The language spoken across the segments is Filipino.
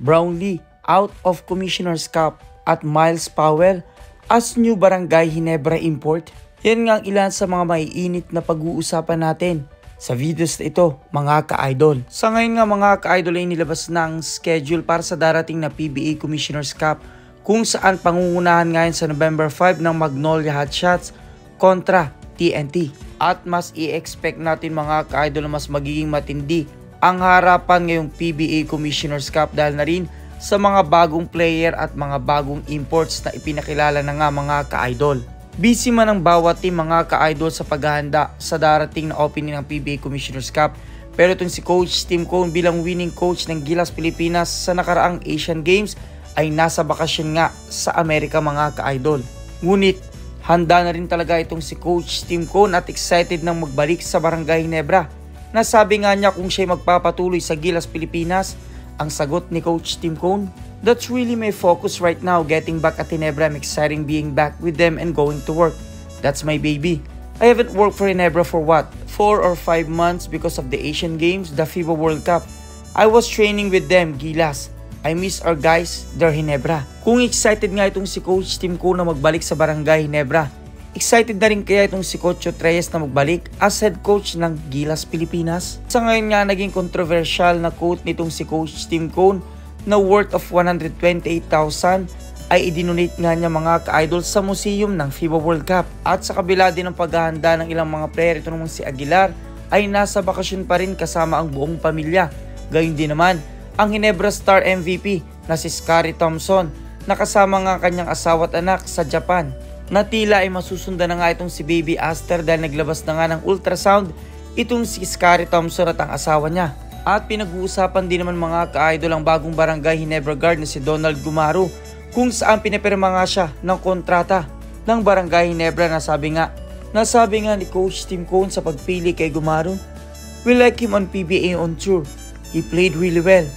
Brownlee out of Commissioner's Cup at Miles Powell as new Barangay Ginebra import. Yan nga ang ilan sa mga maiinit na pag-uusapan natin sa videos na ito mga ka-idol. Sa ngayon nga mga ka-idol ay nilabas na ang schedule para sa darating na PBA Commissioner's Cup kung saan pangungunahan ngayon sa November 5 ng Magnolia Hotshots kontra TNT. At mas i-expect natin mga ka-idol na mas magiging matindi ang harapan ngayong PBA Commissioner's Cup dahil na rin sa mga bagong player at mga bagong imports na ipinakilala na nga mga ka-idol. Busy man ang bawat team mga ka-idol sa paghahanda sa darating na opening ng PBA Commissioner's Cup, pero itong si Coach Tim Cone bilang winning coach ng Gilas Pilipinas sa nakaraang Asian Games ay nasa bakasyon nga sa Amerika mga ka-idol. Ngunit handa na rin talaga itong si Coach Tim Cone at excited nang magbalik sa Barangay Ginebra. Nasabi nga niya kung siya magpapatuloy sa Gilas Pilipinas, ang sagot ni Coach Tim Cone, "That's really my focus right now, getting back at Ginebra. I'm excited being back with them and going to work. That's my baby. I haven't worked for Ginebra for 4 or 5 months because of the Asian Games, the FIBA World Cup. I was training with them, Gilas. I miss our guys, they're Ginebra." Kung excited nga itong si Coach Tim Cone na magbalik sa Barangay Ginebra, excited na rin kaya itong si Coach Treyes na magbalik as head coach ng Gilas Pilipinas? Sa ngayon nga naging controversial na quote nitong si Coach Tim Cone na worth of 128,000 ay idinonate nga niya mga ka-idol sa museum ng FIBA World Cup. At sa kabila din ng paghahanda ng ilang mga player, ito naman si Aguilar ay nasa bakasyon pa rin kasama ang buong pamilya. Gayun din naman ang Ginebra Star MVP na si Scary Thompson na kasama nga kanyang asawa at anak sa Japan, na tila ay masusundan na nga itong si Baby Aster dahil naglabas na nga ng ultrasound itong si Scary Thompson at ang asawa niya. At pinag-uusapan din naman mga ka-idol ang bagong Barangay Ginebra guard na si Donald Gumaro kung saan pinapirma nga siya ng kontrata ng Barangay Ginebra. Nasabi nga ni Coach Tim Cone sa pagpili kay Gumaro, "We like him on PBA on tour. He played really well.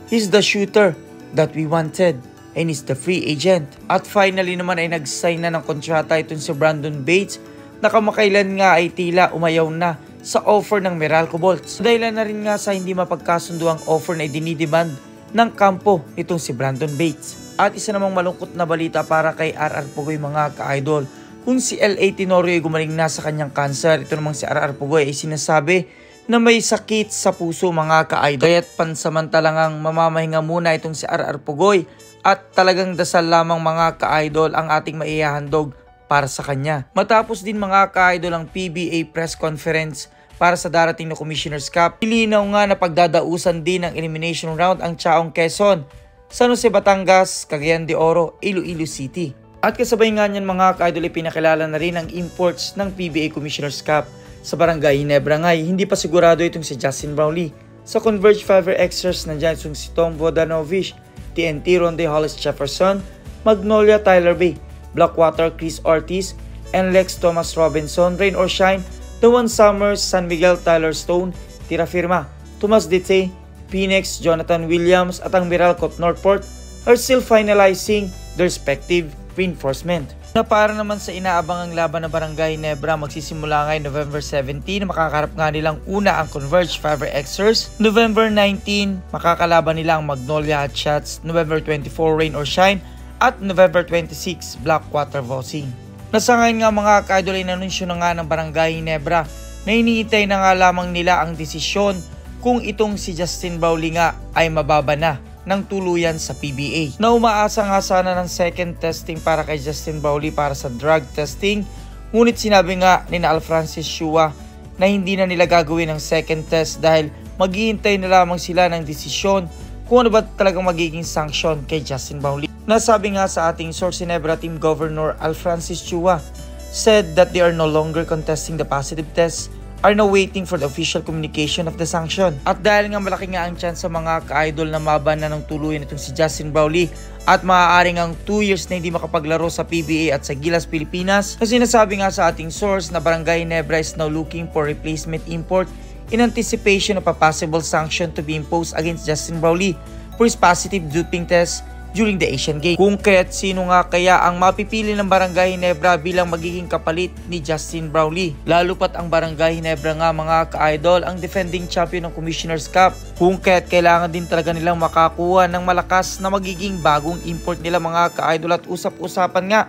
He's the shooter that we wanted. And is the free agent." At finally naman ay nag-sign na ng kontrata itong si Brandon Bates na kamakailan nga ay tila umayaw na sa offer ng Meralco Bolts. Dahilan na rin nga sa hindi mapagkasundo ang offer na idinidemand ng kampo itong si Brandon Bates. At isa namang malungkot na balita para kay RR Pugoy mga ka-idol, kung si LA Tenorio ay gumaling na sa kanyang cancer. Ito namang si RR Pugoy ay sinasabi na may sakit sa puso mga ka-idol. Kaya't pansamantalang mamamahinga muna itong si RR Pugoy at talagang dasal lamang mga ka-idol ang ating maihahandog para sa kanya. Matapos din mga ka-idol ang PBA press conference para sa darating na Commissioner's Cup, nilinaw nga na pagdadausan din ng elimination round ang Chaong Quezon, San Jose Batangas, Cagayan de Oro, Iloilo City. At kasabay nga niyan mga ka-idol ipinakilala na rin ang imports ng PBA Commissioner's Cup sa Barangay Ginebra. Ngay, hindi pa sigurado itong si Justin Brownlee. Sa Converge Fiverr Xers nandiyan itong si Tom Vodanovic, TNT Ronde Hollis Jefferson, Magnolia Tyler Bay, Blackwater Chris Ortiz, and Lex Thomas Robinson, Rain or Shine, Dewan Summers, San Miguel Tyler Stone, Tira Firma, Tomas Dete, Phoenix, Jonathan Williams at ang Meralco Northport are still finalizing their respective reinforcement. Na para naman sa inaabangang laban ng Barangay Ginebra, magsisimula ngayon November 17, makakarap nga nilang una ang Converge Fiverr Xers. November 19, makakalaban nila ang Magnolia Hotshots. November 24, Rain or Shine. At November 26, Blackwater Vossing. Nasa ngayon nga mga ka-idol ay nanunsyo na nga ng Barangay Ginebra na iniintay na nga lamang nila ang desisyon kung itong si Justin Brownlee nga ay mababa na ng tuluyan sa PBA. Na umaasa nga sana ng second testing para kay Justin Brownlee para sa drug testing, ngunit sinabi nga ni Al Francis Chua na hindi na nila gagawin ang second test dahil maghihintay na lamang sila ng desisyon kung ano ba talagang magiging sanction kay Justin Brownlee. Nasabi nga sa ating source, Ginebra Team Governor Al Francis Chua said that they are no longer contesting the positive tests, are now waiting for the official communication of the sanction. At dahil nga malaki nga ang chance sa mga ka-idol na maban na ng tuluyan itong si Justin Brownlee at maaaring ang 2 years na hindi makapaglaro sa PBA at sa Gilas Pilipinas, kasi sinasabi nga sa ating source na Barangay Ginebra is now looking for replacement import in anticipation of a possible sanction to be imposed against Justin Brownlee for his positive doping test during the Asian Games. Kung kaya't sino nga kaya ang mapipili ng Barangay Ginebra bilang magiging kapalit ni Justin Brownlee? Lalo pat ang Barangay Ginebra nga mga ka-idol ang defending champion ng Commissioner's Cup. Kung kaya't kailangan din talaga nilang makakuha ng malakas na magiging bagong import nila mga ka-idol at usap-usapan nga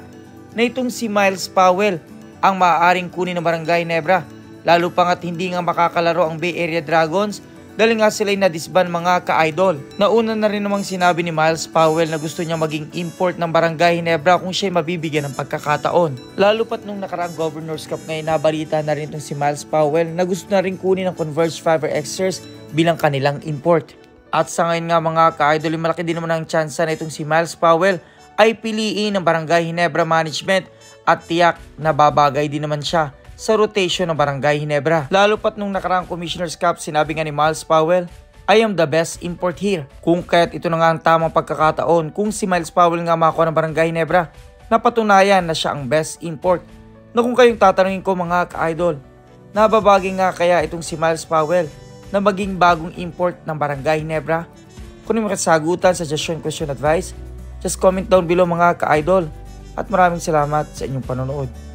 na itong si Myles Powell ang maaaring kunin ng Barangay Ginebra. Lalo pa nga't hindi nga makakalaro ang Bay Area Dragons dahil nga sila'y na-disband mga ka-idol. Nauna na rin namang sinabi ni Myles Powell na gusto niya maging import ng Barangay Ginebra kung siya'y mabibigyan ng pagkakataon. Lalo pat nung nakaraang Governor's Cup ngayon nabalita na rin itong si Myles Powell na gusto na rin kunin ng Converge Fiber Xers bilang kanilang import. At sa ngayon nga mga ka-idol, malaki din naman ang tsansa na itong si Myles Powell ay piliin ng Barangay Ginebra Management at tiyak na babagay din naman siya sa rotation ng Barangay Ginebra. Lalo pat nung nakaraang Commissioner's Cup, sinabi nga ni Myles Powell, I am the best import here. Kung kaya't ito na nga ang tamang pagkakataon kung si Myles Powell nga makakuha ng Barangay Ginebra, napatunayan na siya ang best import. Na kung kayong tatanungin ko mga ka-idol, nababagay nga kaya itong si Myles Powell na maging bagong import ng Barangay Ginebra? Kung may makasagutan, suggestion, question, advice, just comment down below mga ka-idol. At maraming salamat sa inyong panonood.